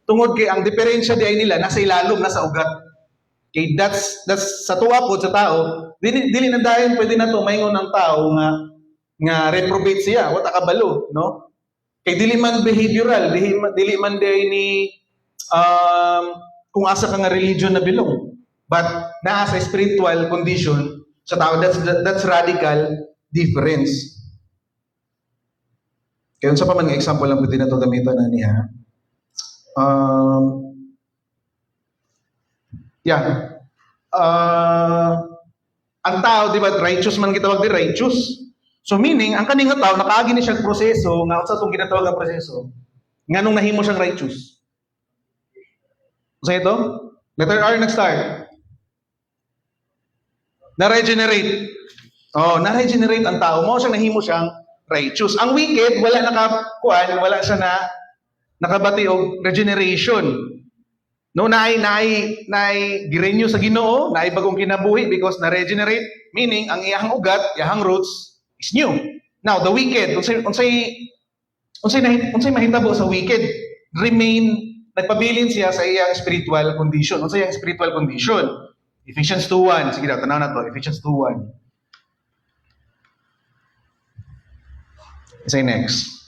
tungod kay ang diferensya di ay nila nasa ilalom, nasa ugat. Okay, that's sa tuwa po sa tao, dili na dayon pwede na to maingon ang tao nga reprobate siya, what akabalo, no? Kay dili man behavioral, dili man day ni kung asa ka nga religion na bilong. But naa sa spiritual condition sa tao, that's radical difference. Kaya sa pa man nga example lang pwede na to gamitan na niya. Ang tao, di ba, righteous man gitawag di righteous. So meaning, ang kaning tao, nakaagi ni siyang proseso, nga sa itong ginatawag ang proseso, nga nung nahimo siyang righteous. So ito, letter R nag-start. Na-regenerate. Na-regenerate ang tao mo, siyang nahimo siyang righteous. Ang wicked, wala wala siya na nakabati og regeneration. No, naay girenew sa Ginoo, naay bagong kinabuhi because na-regenerate, meaning ang iyang ugat, iyang roots is new. Now, the wicked, unsay mahitabo sa wicked, remain nagpabilin siya sa iyang spiritual condition. Unsay iyang spiritual condition? Ephesians 2:1. Sige daw, tanaw na to. Ephesians 2:1. Say next.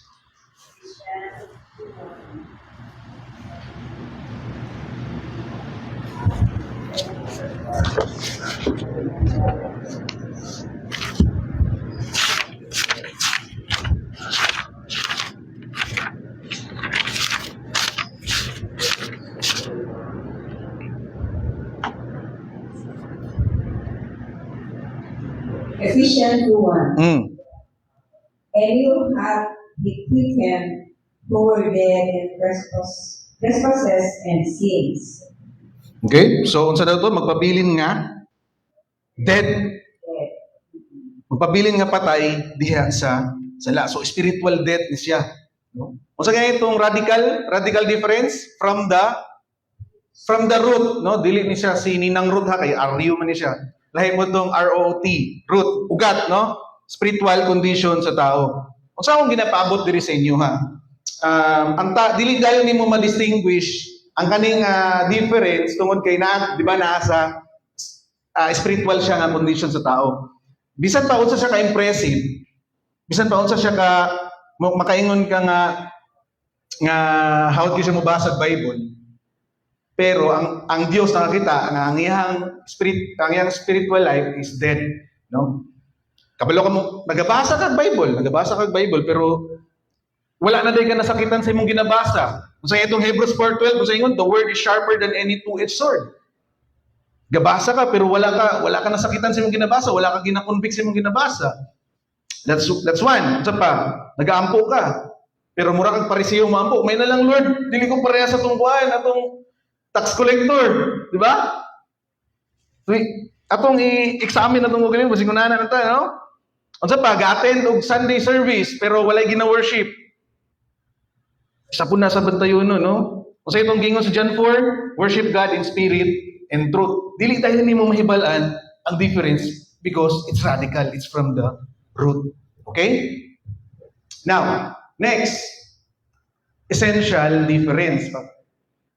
Ephesians 2:1. And you have been quickened who were dead in trespasses and sins. Okay? So, unsa daw to? Magpabilin nga dead. Magpabilin nga patay diha sa sala. So, spiritual death ni siya. No? Unsa kaya itong radical difference from the root, no? Dili ni siya si ninang root ha, kay aryo man ni siya. Lahi mo itong ROT, root, ugat, no? Spiritual condition sa tao. Kung saan akong ginapaabot diri sa inyo, ha? Dili dayon nimo ma-distinguish ang kaning difference tungod kay di ba nasa spiritual siya nga condition sa tao. Bisan pa unsa siya ka-impressive, bisan pa unsa siya makaingon ka nga how siya mobasa sa Bible. Pero ang Dios nakakita nga ang iyang spiritual life is dead, no? Kabalo ka mo nagabasa kag Bible pero wala na day ka nasakitan sa imong ginabasa. Kung sa itong Hebrews 4:12, kung sa ingon, the word is sharper than any two-edged sword. Gabasa ka pero wala ka nasakitan sa imong ginabasa, wala ka gina-convict sa imong ginabasa. That's one. Unsa pa? Nagaampo ka. Pero mura kag parisiyo maampo. May na lang Lord, dili ko pareha sa tungkuan atong tax collector, di ba? Atong i-examine na itong magaling, basing kunanan na tayo, no? Unsa pa, ga-attend og Sunday service, pero walay gina-worship. Isa po nasa bantayon, no? Unsa itong gingon sa John 4, worship God in spirit and truth. Dili tayo nimo mahibalaan ang difference because it's radical, it's from the root. Okay? Now, next, essential difference.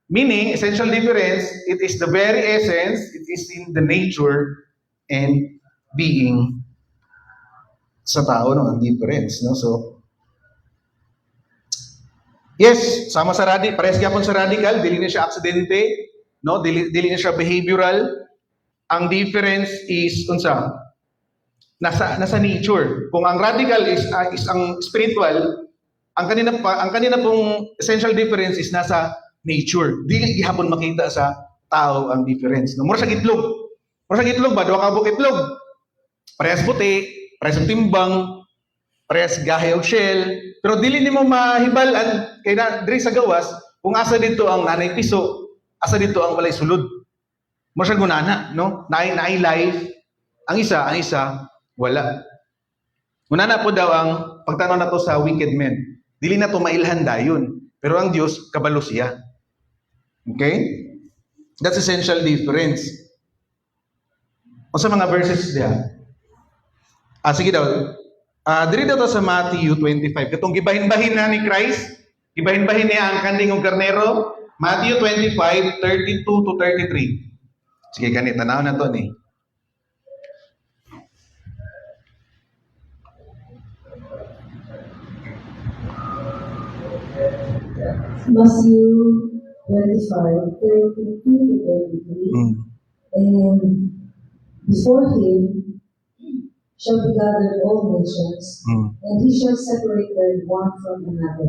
Meaning, essential difference, it is the very essence, it is in the nature and being sa tao, no, ang difference, no? So, yes, sama sa parehas gyapon sa radical, dili na siya aksidente, no? Dili na siya behavioral. Ang difference is unsa? Nasa nature. Kung ang radical is ang spiritual, ang kanina pong essential difference is nasa nature. Dili gihapon makita sa tao ang difference. No, mura sa gitlog. Ba duha ka buk itlog. Parehas puti, parehas timbang, parehas gahe og shell, pero dili nimo mahibalan kay diri sa gawas kung asa dito ang nanay piso, asa dito ang walay sulod. Mura sa gunana, no? Naay life. Ang isa wala. Gunana po daw ang pagtanaw nato sa wicked men. Dili na to mailhan dayon, pero ang Dios kabalo siya. Okay? That's essential difference. O sa mga verses diya. Sige daw. Diri daw sa Matthew 25. Katong gibahin-bahin na ni Christ Ibahin-bahin niya ang kanding ng karnero. Matthew 25, 32 to 33. Sige, ganit. Tanaw na to ni. Matthew 25, 32 to 33. And before him shall be gathered all nations, and he shall separate them one from another,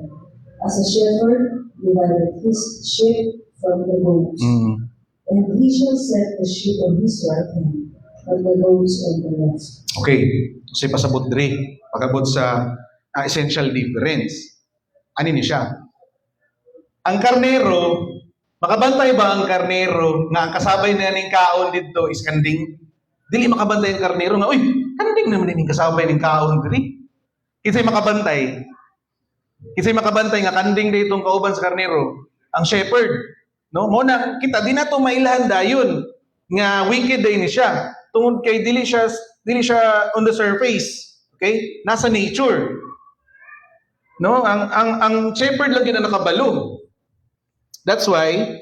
as a shepherd divided his sheep from the goats. And he shall set the sheep on his right hand, and the goats on the left. Okay. Kasi pasabot diri. Pagabot sa essential difference. Ano ni siya? Ang karnero, makabantay ba ang karnero nga ang kasabay na ning kaon dito is kanding? Dili makabantay ang karnero nga, uy, kanding naman ning kasabay ning kaon diri. Kinsay makabantay? Kinsay makabantay nga kanding dito kauban sa karnero? Ang shepherd. No? Mo na kita di na to mailahan dayon nga wicked day ni siya. Tungod kay dili siya on the surface. Okay? Nasa nature. No? Ang shepherd lang gina nakabalo. That's why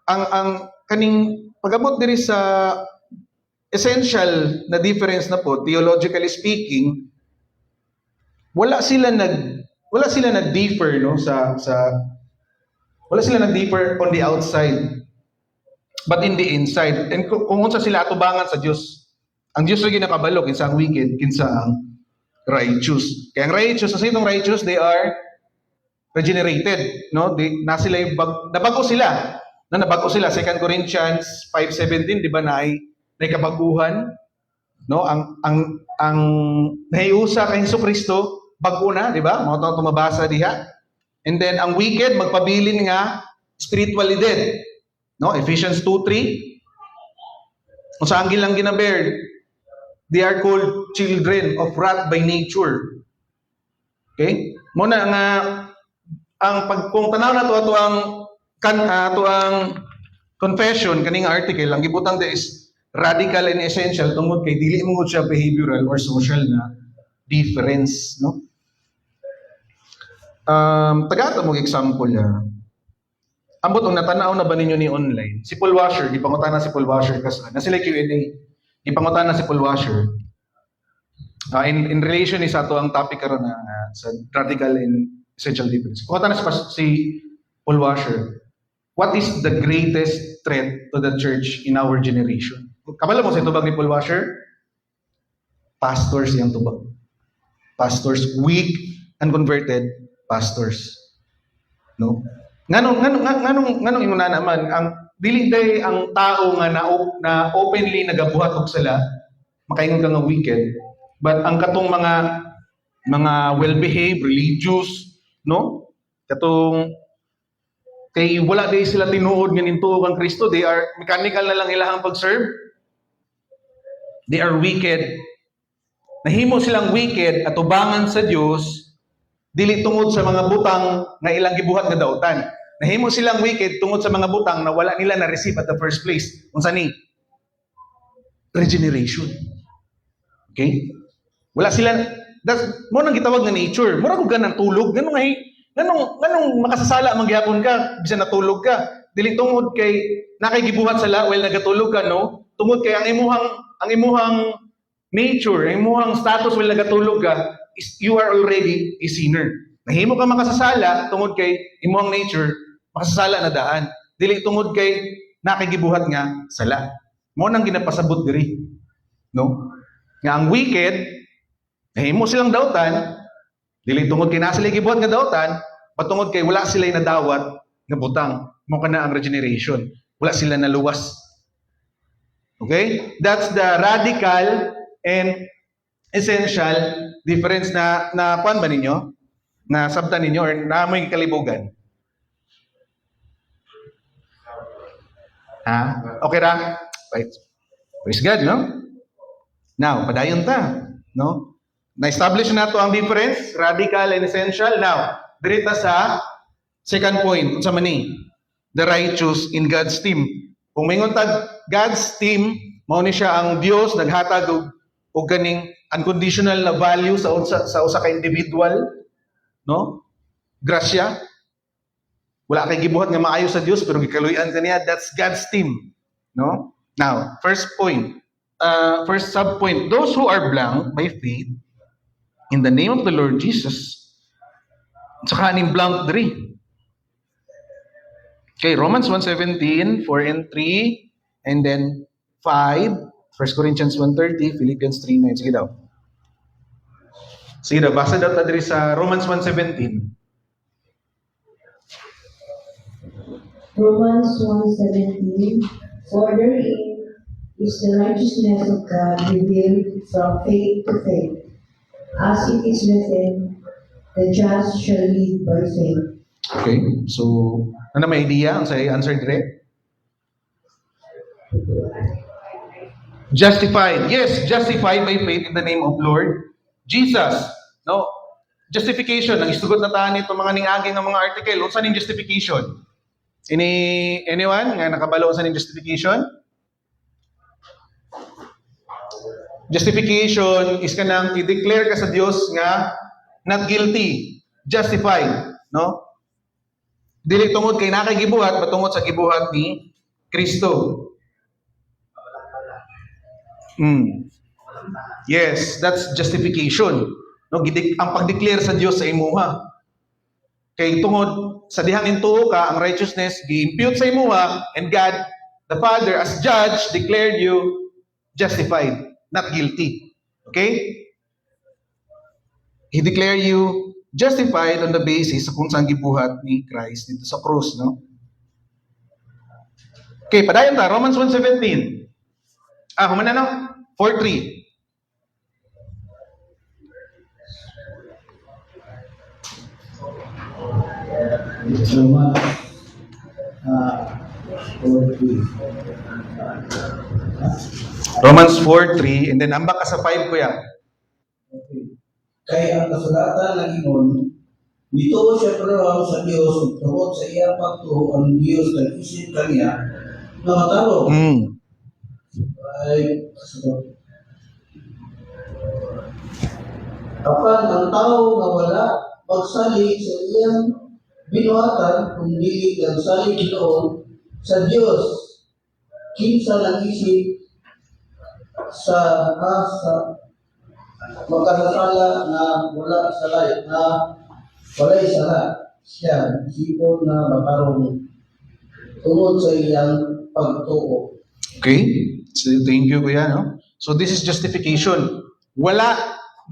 ang kaning pag-abot diri sa essential na difference na po, theologically speaking, wala sila nag-differ no wala sila nag-differ on the outside but in the inside. And kung unsa sila atubangan sa Dios, ang Dios ra ginakabalo kinsa ang wicked, kinsa ang righteous. Kaya ang righteous, sa itong righteous, they are regenerated, no? Nabago sila. Nabago sila. 2 Corinthians 5:17, di ba na ay kabaguhan, no? Ang nahiusa kay Jesucristo bago na, di ba? Mo to mabasa diha. And then ang wicked magpabilin nga spiritually dead, no? Ephesians 2:3. Kung sa anggil lang ginabear, they are called children of wrath by nature. Okay? Mo na nga kung tanaw na to ang confession kaning article, ang gibutang de is radical and essential tungod kay dili mo siya behavioral or social na difference, no? Tagata mo example ya. Ambot ang natanaw na ba ninyo ni online? Si Paul Washer, gipangutana si Paul Washer kasi na sila Q&A. Gipangutana si Paul Washer. In relation is ato ang topic karon na sa radical and essential difference. Pangutana si Paul Washer, what is the greatest threat to the church in our generation? Kabalo mo sa tubag ni Paul Washer? Pastors yung tubag. Pastors, weak, unconverted pastors. No? Nganong inguna naman ang dili day ang tao nga na openly nagabuhat og sala makaingon ka nga wicked, but ang katong mga well-behaved, religious, no? Katong kay wala day sila tinuod nga nintuog ang Kristo, they are mechanical na lang ilahang pag-serve. They are wicked. Nahimo silang wicked at ubangan sa Dios dili tungod sa mga butang nga ilang gibuhat nga daotan. Nahimo silang wicked tungod sa mga butang na wala nila na-receive at the first place. Unsa ni? Regeneration. Okay? Wala sila, mo nang gitawag nga nature. Mura ko ganang tulog, ganong makasasala mangyapon ka, bisan natulog ka. Dili tungod kay nakay gibuhat sala while nagatulog ka, no? Tungod kay ang imuhang nature, ang imuhang status while nagatulog ka, is you are already a sinner. Nahimo ka makasasala tungod kay imuhang nature, makasasala na daan. Dili tungod kay nakay gibuhat nga sala. Mo nang ginapasabot diri, no? Nga ang wicked, nahimo silang dautan, dili tungod kay nasa sila gibuhat nga dautan, patungod kay wala sila nadawat nga butang. Mo kana ang regeneration. Wala sila naluwas. Okay? That's the radical and essential difference na kuan ba ninyo? Na sabtan ninyo or na may kalibugan? Ha? Okay ra? Right. Praise God, no? Now, padayon ta, no? Na-establish na to ang difference, radical and essential. Now, dirita sa second point, unsa man ni? The righteous in God's team. Kung mingon tag God's team, mao ni siya ang Dios naghatag og ganing unconditional na value sa usa ka individual, no? Grasya. wala kay gibuhat nga maayo sa Dios pero gikaluyan kaniya, that's God's team, no? Now, first point, first sub-point, those who are blank by faith in the name of the Lord Jesus, saka ning blank 3. Okay, Romans 1:17, 4 and 3, and then 5, 1 Corinthians 1:30, Philippians 3:9. Sige daw. Sige daw, basa daw ta diri sa Romans 1:17. Romans 1:17, for therein is the righteousness of God revealed from faith to faith, as it is written, the just shall live by faith. Okay, so ano may idea ang say answer dire? Justified. Yes, justified by faith in the name of Lord Jesus. No? Justification. Ang istugot na taan ito mga ningaging ng mga article. Unsa ning justification? Anyone nga nakabalo unsa ning justification? Justification is kanang i-declare ka sa Dios nga not guilty, justified, no? Dili tungod kay nakay gibuhat, matungod sa gibuhat ni Kristo. Yes, that's justification. No, ang pag-declare sa Dios sa imuha. Kay tungod sa dihang intuo ka, ang righteousness gi-impute sa imuha, and God, the Father, as judge, declared you justified, not guilty. Okay? He declared you justified on the basis sa kung saan gibuhat ni Christ dito sa cross, no? Okay, padayon ta, Romans 1:17. Human na, no? 4:3. Romans 4:3, and then ambak ka sa 5, kuya. Okay. Kaya ang kasulatan ng inon, dito siya parawang sa Diyos, ug tungod sa iya pagtuo ang Diyos nag-isip kaniya na matarong. Ay, apan ang tao nga wala magsalig sa iyang binuhatan, kung dili nagsalig Ginoon sa Diyos, kinsa nag-isip sa magkasasala na wala salay na walay sala siya sipon na matarong tungod sa iyang pagtuo. Okay? So, thank you, kuya, no? So, this is justification. Wala,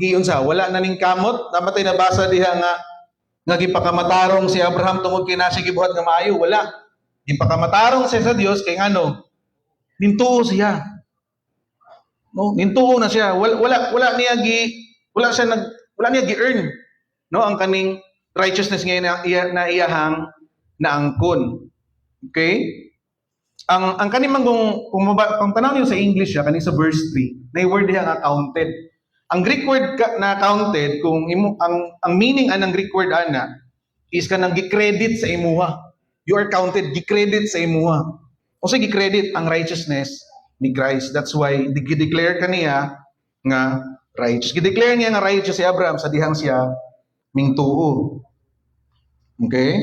giyon sa, wala na ning kamot. Namatay na basa diha nga gipakamatarong si Abraham tungod kay nasi gibuhat nga maayo. Wala. Gipakamatarong siya sa Dios kay ngano? Nintuo siya. No, nintuo na siya. Wala niya gi-earn, no, ang kaning righteousness nga na iyahang naangkon. Okay? Ang kaning kung tanaw niyo sa English siya kaning sa verse 3, na word diha nga counted. Ang Greek word na counted, kung ang meaning anang Greek word ana is kanang gi-credit sa imuha. You are counted, gi-credit sa imuha. O sa gi-credit ang righteousness ni Christ. That's why gi-declare kaniya nga righteous. Gi-declare niya nga righteous si Abraham sa dihang siya mingtuo. Okay?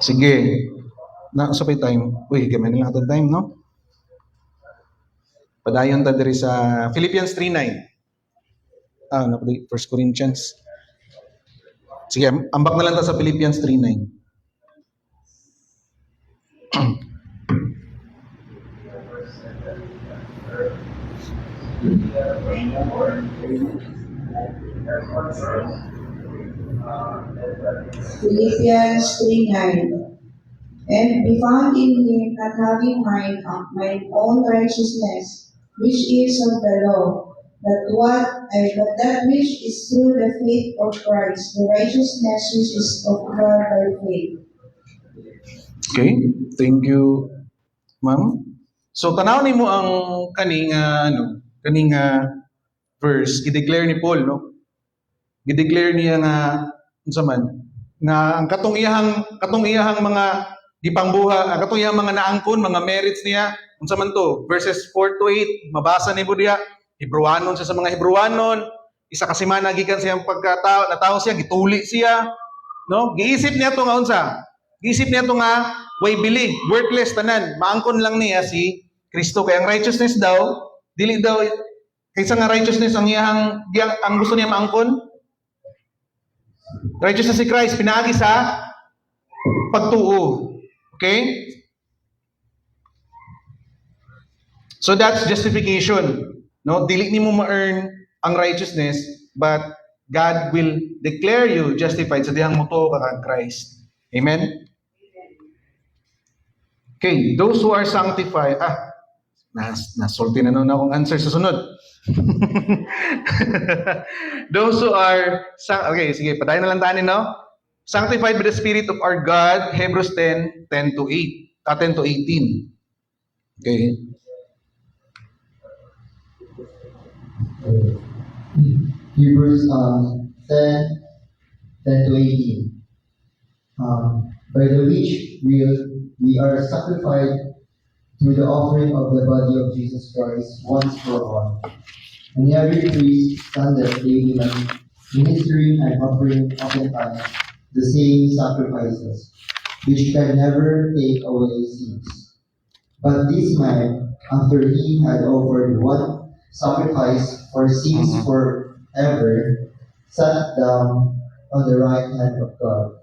Sige. Sa pay time. Uy, gamay na lang atong time, no? Padayon ta diri sa Philippians 3:9. Napadi 1 Corinthians. Sige, ambak na lang ta sa Philippians 3:9. Philippians 3:9. And be found in him, not having mine own righteousness, which is of the law, but that which is through the faith of Christ, the righteousness which is of God by faith. Okay, thank you, ma'am. So tanaw nimo ang kaning verse gi-declare ni Paul, no? Gi-declare niya nga unsa man nga ang katong iyahang mga gipangbuha, ang katong iyang mga naangkon, mga merits niya, unsa man to? Verses 4 to 8, mabasa nimo diha. Hebrewanon sa mga Hebrewanon, isa ka semana gikan siyang pagkatao, natawo siya, gituli siya, no? Giisip niya to nga unsa? Giisip niya to nga way bili, worthless tanan, maangkon lang niya si Kristo. Kaya ang righteousness daw, dili daw kaysa nga righteousness ang ang gusto niya maangkon. Righteousness si Christ pinaagi sa pagtuo. Okay? So that's justification. No, dili nimo ma-earn ang righteousness, but God will declare you justified sa dihang motuo ka kang Christ. Amen. Okay, those who are sanctified, nasulti na nun akong answer sa sunod. Those who are, okay, sige, patayin na lang tanin, no? Sanctified by the Spirit of our God, Hebrews 10:10 to 8, 10 to 18. Okay. Hebrews 10 to 18. By the which we are sanctified through the offering of the body of Jesus Christ once for all. And every priest standeth daily ministering and offering oftentimes the same sacrifices, which can never take away sins. But this man, after he had offered one sacrifice for sins forever, sat down on the right hand of God.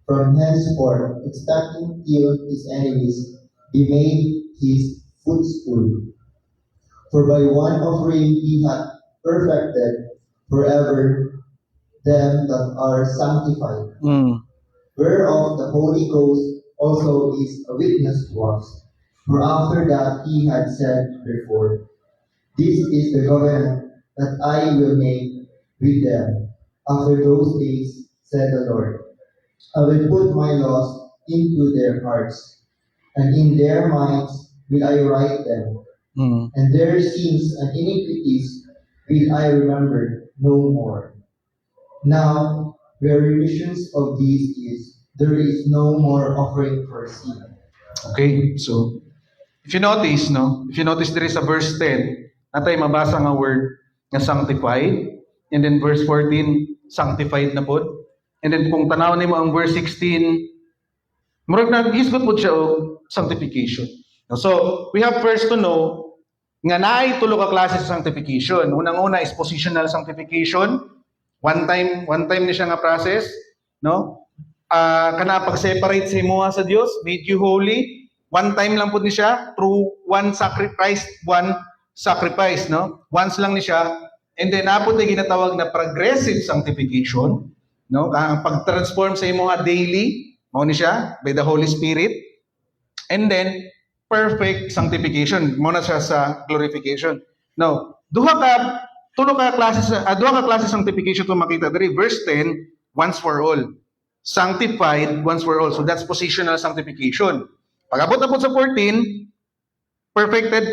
From henceforth, expecting till his enemies be made his footstool. For by one offering he hath perfected forever them that are sanctified, whereof the Holy Ghost also is a witness to us. For after that he had said before, This is the covenant that I will make with them after those days, said the Lord. I will put my laws into their hearts, and in their minds will I write them, and their sins and iniquities will I remember no more. Now, where remissions of these is, there is no more offering for sin. Okay, so if you notice, no, if you notice there is a verse 10, natay mabasa nga word nga sanctified, and then verse 14, sanctified na pod. And then kung tanaw nimo ang verse 16, murag naghisgot pod siya og sanctification. So, we have first to know nga naay tulo ka klase sa sanctification. Unang-una is positional sanctification. One time ni siya nga process, no? Kana pag-separate sa imuha sa Dios, made you holy. One time lang pud ni siya through one sacrifice, no? Once lang ni siya. And then napod na ginatawag na progressive sanctification, no? Ang pag-transform sa imuha daily, mao ni siya by the Holy Spirit. And then perfect sanctification, mao na siya sa glorification. Now, duha ka klase sanctification to makita diri. Verse 10, once for all. Sanctified once for all. So that's positional sanctification. Pag-abot sa 14, perfected,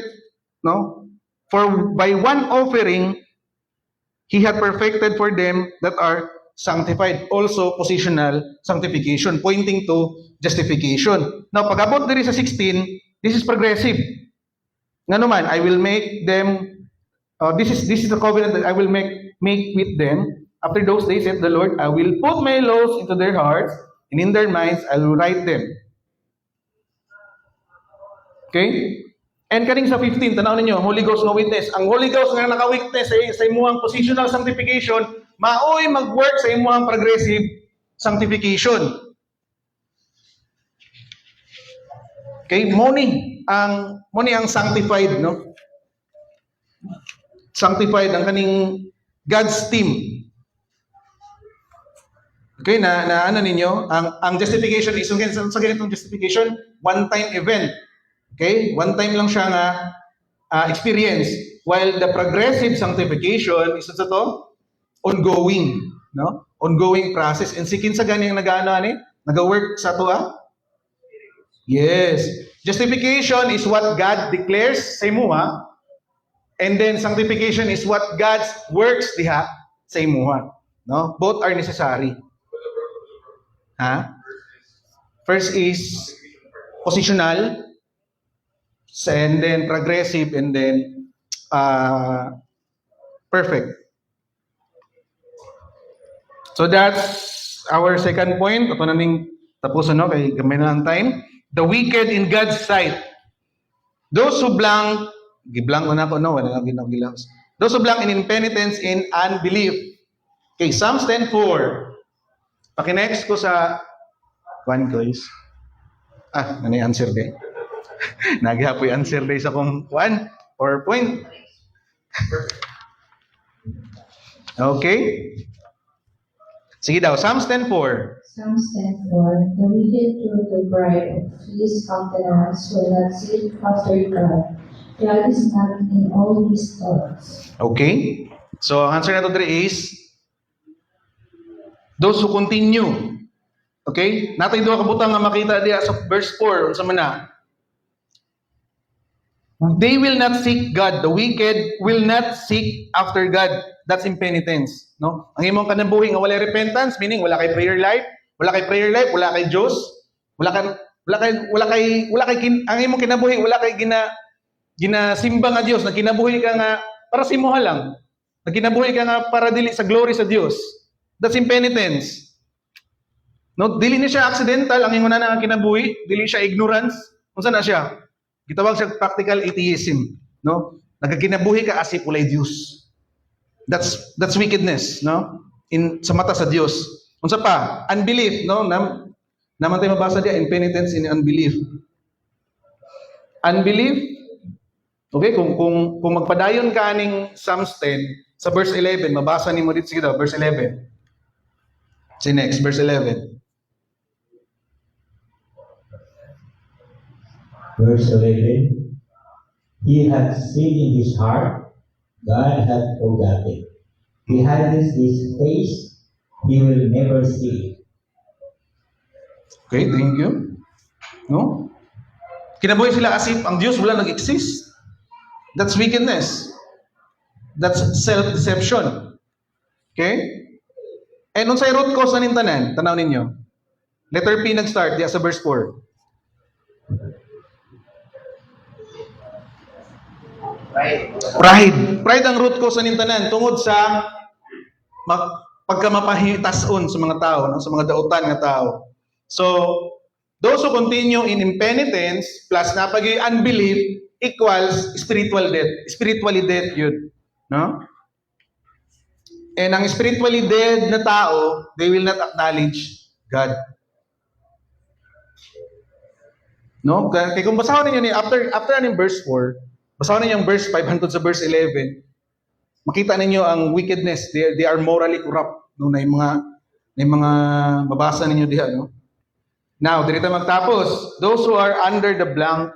no? For by one offering, he had perfected for them that are sanctified. Also, positional sanctification, pointing to justification. Now, pag-abot diri sa 16, this is progressive. Nga naman, I will make them, this is the covenant that I will make with them. After those days, said the Lord, I will put my laws into their hearts, and in their minds, I will write them. Okay? And kaning sa 15, tanaw ninyo, Holy Ghost nga witness. Ang Holy Ghost nga naka-witness sa imuhang positional sanctification, maoy mag-work sa imuhang progressive sanctification. Okay? Moni ang sanctified, no? Sanctified ang kaning God's team. Okay, na ano ninyo, ang justification is, sa ganitong justification, one-time event. Okay? One time lang siya nga experience. While the progressive sanctification is to ongoing, no? Ongoing process. And sikin sa ganyan nag-work sa to Yes. Justification is what God declares sa imuha. And then sanctification is what God's works diha sa imuha. No? Both are necessary. First is positional, and then progressive, and then perfect. So that's our second point. Ito na ning tapusan, no? Kay gamay na lang time. The wicked in God's sight. Those who blank, giblank na ako, no? Wala na ginagilas. Those who blank in impenitence, in unbelief. Okay, Psalms 10:4. Paki-next ko sa one guys. Ano yung answer day? Naghapoy answer day sa kung one PowerPoint. Okay. Sige daw, Psalms 10:4. Psalms 10:4. The wicked through the pride of his countenance will not seek after God. God is not in all his thoughts. Okay. So, ang answer na to is those who continue. Okay? Natay duha ka butang nga makita diya sa verse 4 unsa man na. They will not seek God. The wicked will not seek after God. That's impenitence, no? Ang imong kanabuhi nga wala repentance, meaning wala kay prayer life, wala kay Diyos, ang imong kinabuhi wala kay ginasimba nga Dios, nagkinabuhi ka nga para simuha lang. Nagkinabuhi ka nga para dili sa glory sa Dios. That's impenitence. No, dili ni siya accidental ang ingon na ang kinabuhi, dili siya ignorance. Unsa na siya? Gitawag siya practical atheism, no? Nagkinabuhi ka as if walay Dios. That's wickedness, no? Sa mata sa Dios. Unsa pa? Unbelief, no? Naman tayo mabasa diya, impenitence in unbelief. Unbelief. Okay, kung magpadayon ka ning Psalms 10 sa verse 11, mabasa nimo dito sige daw, verse 11. See next, verse 11. Verse 11, He hath said in his heart, God hath forgotten. He hides his face, he will never see it. Okay, thank you. No? Kinabuhi sila as if ang Diyos wala nag-exist. That's wickedness. That's self-deception. Okay? And unsay root cause na tanan? Tanaw ninyo. Letter P nag-start diya sa verse 4. Pride ang root cause ng tanan tungod sa pagkamapahitason sa mga tao, no? Sa mga dautan nga tao. So, those who continue in impenitence plus napagay unbelief equals spiritual death. Spiritually dead yun, no? And ang spiritually dead na tao, they will not acknowledge God. No? Kaya kung basahin niyo ni after aning verse 4, basahin niyo yung verse 5 hangtod sa verse 11, makita ninyo ang wickedness. They are morally corrupt. No, na yung mga mabasa ninyo diha, no? Now, dito magtapos. Those who are under the blank,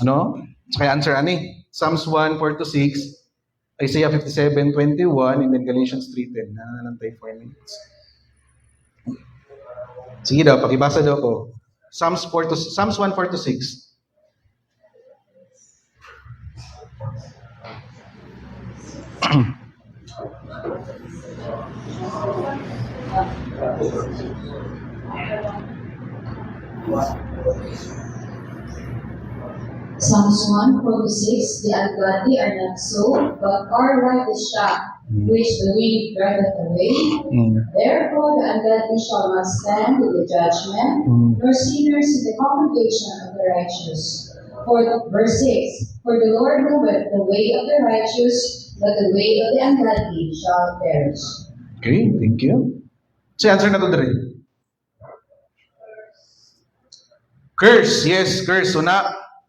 ano? Kaya answer ani? Psalms 1:4-6, Isaiah 57:21, and then Galatians 3:10. Nananang tayo 4 minutes. Sige daw, pakibasa daw ko. Psalms 1:4-6. Psalms 1:4-6. The ungodly are not so, but are like the shaft, which the wind driveth away. Therefore the ungodly shall not stand in the judgment, nor sinners in the congregation of the righteous. Verse 6. For the Lord knoweth the way of the righteous, but the way of the ungodly shall perish. Okay, thank you. So, answer na to dre. Curse, yes, curse. So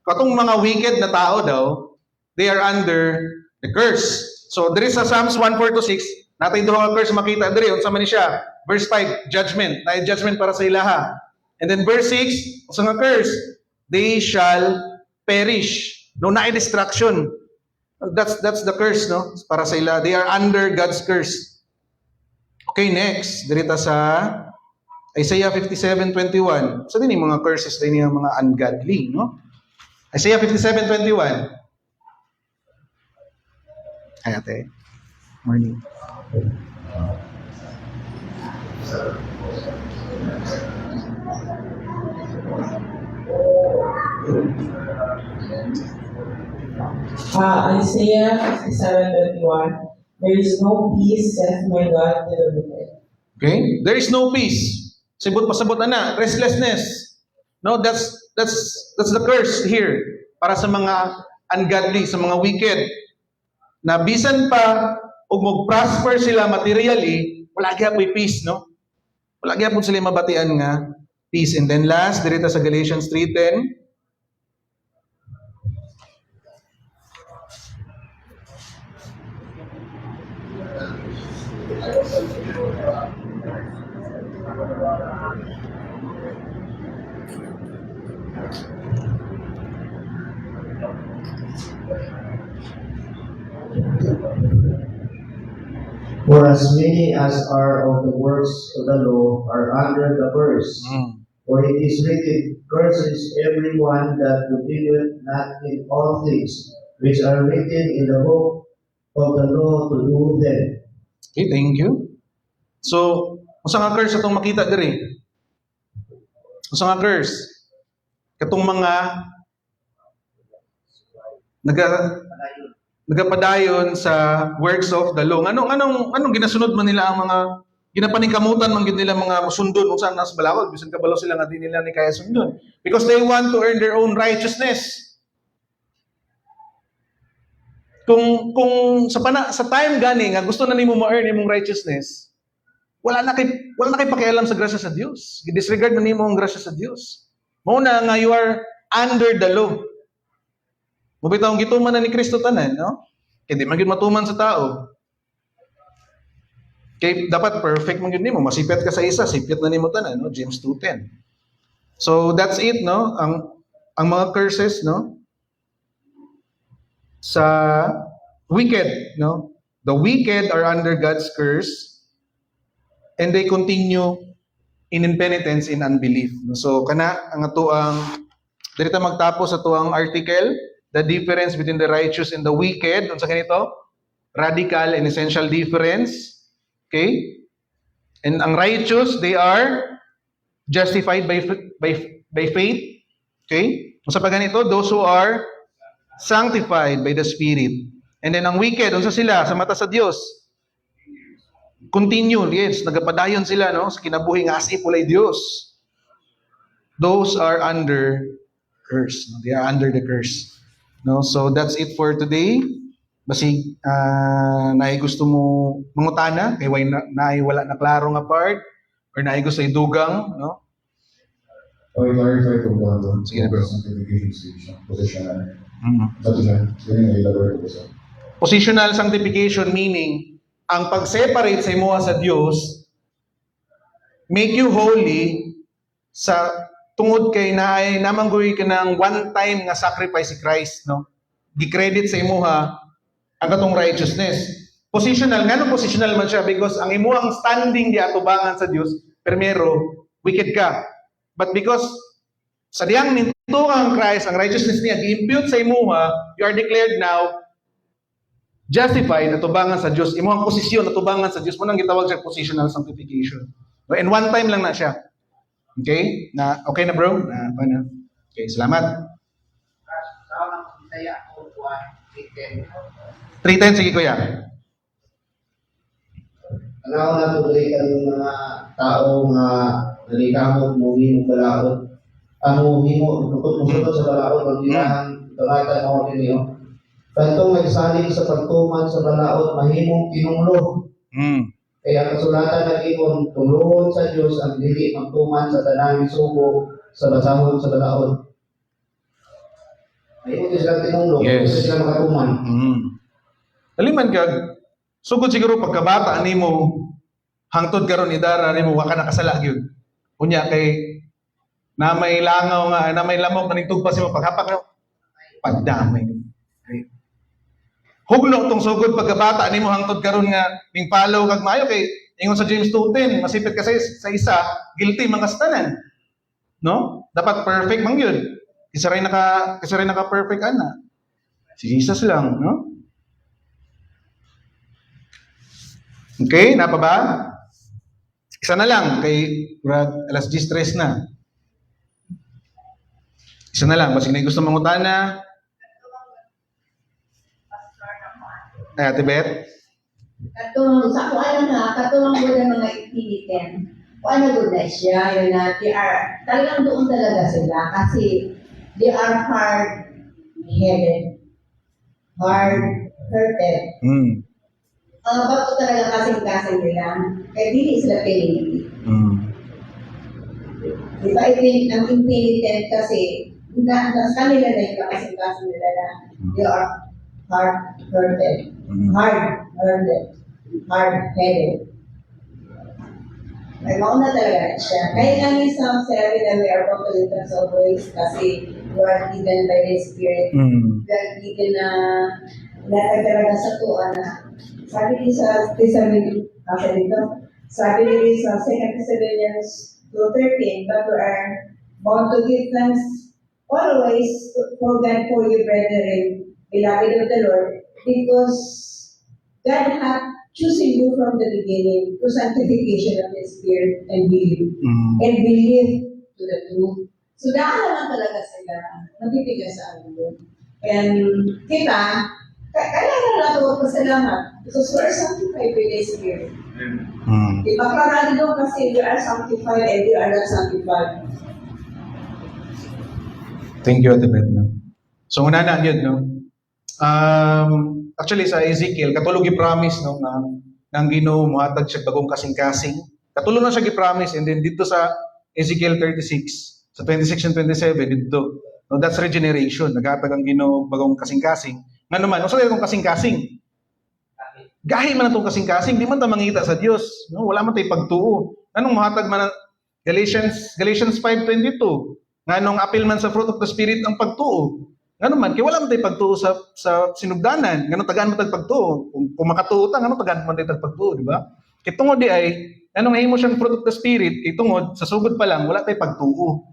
katong mga wicked na tao daw, they are under the curse. So, there is sa Psalms 1:4-6, natay duha ka curse makita dre, unsa man ni siya? Verse 5, judgment. Nay judgment para sa ilaha. And then verse 6, unsa nga curse? They shall perish. No, naay destruction. That's the curse, no? Para sa ila. They are under God's curse. Okay, next. Dirita sa Isaiah 57:21. So, din yung mga curses din yung mga ungodly, no? Isaiah 57:21. Ay, ate. Morning. Isaiah 57:21. There is no peace, saith my God, to the wicked. Okay? There is no peace. Sibot pasabot na, restlessness. No, that's the curse here para sa mga ungodly, sa mga wicked. Na bisan pa ug mag-prosper sila materially, wala gyapon peace, no? Wala gyapon sila mabatian nga peace. And then last, dirita sa Galatians 3:10. For as many as are of the works of the law are under the curse. For it is written, curses everyone that believeth not in all things which are written in the book of the law to do them. Okay, thank you. So, usa nga curse atong makita diri. Usa nga curse. Katong mga nagapadayon sa works of the law. Anong ginasunod man nila ang mga ginapaningkamutan man gyud nila mga musundon kung saan nas balakod bisan kabalo sila nga di nila ni kaya sundon because they want to earn their own righteousness. Kung sa time gani nga gusto na nimo ma-earn imong righteousness, wala na kay pakialam sa grasya sa Dios. Gidisregard man nimo ang grasya sa Dios. Mao na nga you are under the law. Mubitaw gituman na ni Kristo tanan, no? Kaya di man gyud matuman sa tao. Kaya dapat perfect man gyud nimo, masipyat ka sa isa, sipyat na nimo tanan, no? James 2:10. So that's it, no? Ang mga curses, no? Sa wicked, no? The wicked are under God's curse and they continue in impenitence, in unbelief. So kana ang atuang dirita magtapos sa tuang article, the difference between the righteous and the wicked. Unsa ganito? Radical and essential difference. Okay? And ang righteous, they are justified by faith. Okay? Unsa pa ganito? Those who are sanctified by the Spirit. And then ang wicked, unsa sila sa mata sa Dios? Continue, yes, nagapadayon sila, no, sa kinabuhi nga as if walay Dios. Those are under curse. They are under the curse. No, so that's it for today. Basig naay gusto mo mangutana kay naay wala na klaro nga part or naay gusto idugang, no? O i-clarify ko ba Sige, bro. sanctification stage, positional. Mhm. Dati na, yun yung elaborate ko sa. Positional sanctification meaning ang pag-separate sa imo sa Dios make you holy sa tungod kay naay namanggoy ka ng one time nga sacrifice si Christ, no? Gi-credit sa imuha ang katong righteousness. Positional, ngano positional man siya because ang imuhang standing di atubangan sa Dios, primero wicked ka. But because sa diyang minto ang Christ, ang righteousness niya gi-impute sa imuha, you are declared now justified atubangan sa Dios. Imuhang posisyon atubangan sa Dios mo nang gitawag siya positional sanctification. And one time lang na siya. Okay? Okay na bro? Paano? Okay, salamat. 3:10, sige kuya. Ano na tuloy ang mga tao nga nalikamot mo mo balaod. Amo mo tutok sa balaod ang ilahan talata mo niyo. Kantong nagsalig sa pagtuman sa balaod mahimong tinunglo. Kaya kasulatan na ingon tuluhon sa Dios ang dili magtuman sa tanang sugo sa basahon sa balaod. Ayun sila tinunglo, Yes. sila makatuman. Aliman kag sugod siguro pagkabata nimo hangtod karon ni dara nimo wa ka nakasala gyud. Unya kay na may langaw nga na may lamok na nitugpa sa mo paghapak na pagdamay. Okay. Hugno tong sugod pagkabata nimo hangtod karon nga ning palaw kag maayo kay ingon sa James 2:10 masipit ka sa isa guilty man kastanan. No? Dapat perfect man gyud. Isa ray naka perfect ana. Si Jesus lang, no? Okay, napa ba? Isa na lang kay alas 10:03 na. Isa na lang, basig na gusto mangutana. Ay, Ate Beth? Katulong, sa ako alam na, katulong ko ng mga itiniten. Kung ano good na siya, yun na, talagang doon talaga sila kasi they are hard-headed, hard-hearted. Ang bato talaga kasing-kasing nila, kaya hindi sila pinili. Diba, ang intelligent kasi, sa kanila na yung kasing-kasing nila na they are hard-hearted, hard-headed. Ay, mauna talaga siya. Kahit nga isang sinabi na we are completely of grace kasi we are given by the Spirit. We are given na talaga sa tuwa na sabi din sa sabi din sa 2 Thessalonians 2:13, but we are bound to give thanks always for God for you, brethren, beloved of the Lord, because God hath chosen you from the beginning to sanctification of the Spirit and believe to the truth. So dahil naman talaga sila, nabibigay sa amin. And kita, kailangan natin magpasalamat because we are sanctified by the Spirit. Diba, karami doon kasi we are sanctified and we are not sanctified. Thank you, Ate Beth. No? So, una na yun, no? Actually, sa Ezekiel, katulog i-promise, no, ng Ginoo muhatag siya bagong kasing-kasing. Katulog na siya i-promise, and then dito sa Ezekiel 36, sa 26 and 27, dito, no, that's regeneration. Naghatag ang Ginoo bagong kasing-kasing. Nga naman, kung saan itong kasing-kasing? Gahi man itong kasing-kasing, di man ta mangita sa Diyos. No? Wala man tayo pagtuo. Anong muhatag man Galatians 5:22? Nga nung appeal man sa fruit of the Spirit ang pagtuo. Nga naman, kaya wala man tayo pagtuo sa sinugdanan. Nga nung tagaan man tayo pagtuo. Kung makatuo ta, nga nung tagaan man tayo pagtuo, di ba? Kitungod di ay, anong himo siyang fruit of the Spirit, itungod, sa sugod pa lang, wala tayo pagtuo.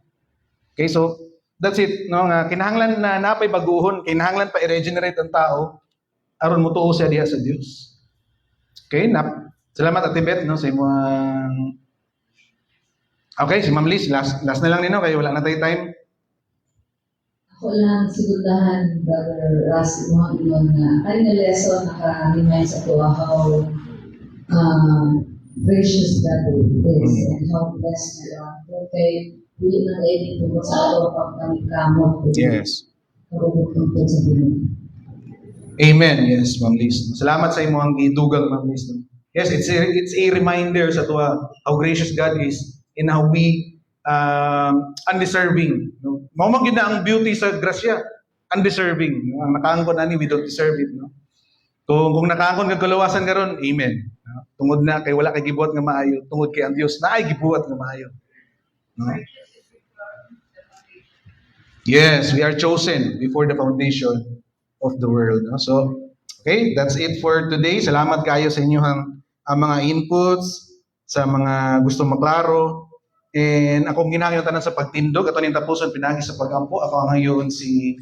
Okay, so, that's it. No? Nga, kinahanglan na napay baguhon, kinahanglan pa i-regenerate ang tao, aron mo tuo siya diha sa Diyos. Okay, salamat Ate Beth, no, sa imong. Okay, si Ma'am Liz, last na lang nino kaya wala na tayo time. Ako lang sigurahan, Brother Russ, mga iyon na kanina lesson naka-remind sa to how gracious God is and how blessed we are. Okay, hindi na tayo dito sa ato pag kamot. Yes. Karubot tungkol sa Pinoy. Amen. Yes, Ma'am Liz. Salamat sa imong gidugang, Ma'am Liz. Yes, it's a reminder sa tuwa how gracious God is and how we undeserving. No? Mao man gyud na ang beauty sa grasya, undeserving. No? Ang nakaangkon ani we don't deserve it, no? Kung nakaangkon kag kalawasan karon, amen. No? Tungod na kay wala kay gibuhat nga maayo, tungod kay ang Dios na ay gibuhat nga maayo. No? Yes, we are chosen before the foundation of the world. No? So, okay, that's it for today. Salamat kayo sa inyong mga inputs, sa mga gusto maklaro. And akong ginahangyo tanan sa pagtindog, ato ning tapuson pinagi sa pagampo. Ako ang ngayon si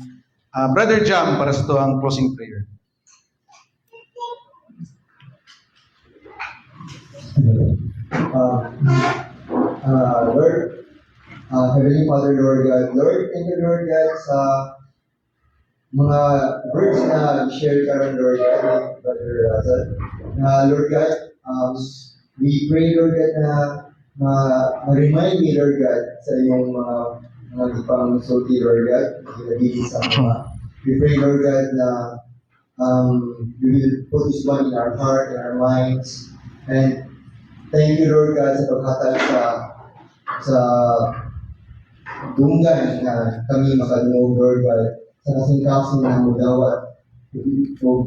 Brother Jam para sa tuang closing prayer. Lord, Heavenly Father, Lord God, Lord, thank you, Lord God, sa mga words na share karon, Lord God, ni Brother Razal. Lord God, we pray, Lord God, na ma-remind me, Lord God, sa iyong mga ipang-sulti, Lord God, ginagigit sa mga. We pray, Lord God, na we will put this one in our heart, in our minds, and thank you, Lord God, sa paghatag sa dunggan na kami makalungog, Lord God, sa kasing-kasing na mudawat o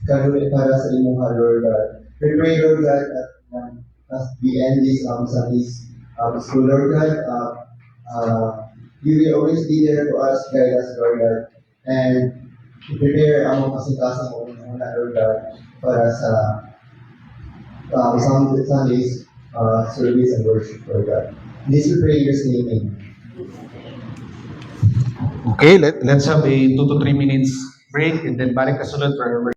kanulit para sa imong Lord God. We pray, Lord God, that as we end this Sundays school, Lord God, you will always be there for us, guide us, Lord God, and prepare ang mga kasing-kasing o muna, Lord God, para sa Sundays service and worship, Lord God. This we pray in your name, amen. Okay, let's have a 2 to 3 minutes break and then balik ka sunod for